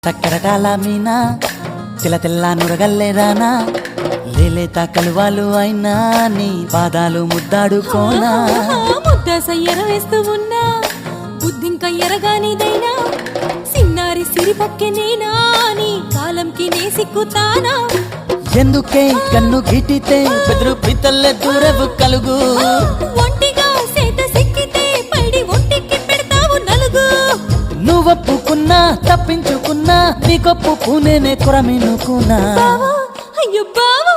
చక్కెరటాల మీనా తెల్ల తెల్ల నురగల్లే రానా లేలేత కలువాలు అయినా నీ పాదాలు ముద్దాడుకోనా ముద్ద సయ్యర వేస్తూ ఉన్నా బుద్ధింక ఎరగానిదైనా సిన్నారి సిరిపక్కె నేనా నీ కాలంకి నే సిక్కుతానా ఎందుకే కన్ను గిటితే బెదురు పితల్లే దూరవు కలుగు ఒంటిగా సేత సిక్కితే పైడి ఒంటికి పెడతావు నలుగు నువ్వొప్పుకున్నా తప్పించుకున్నా నీకొప్పు నేనే కొరమినుకున్నా అయ్యో బావా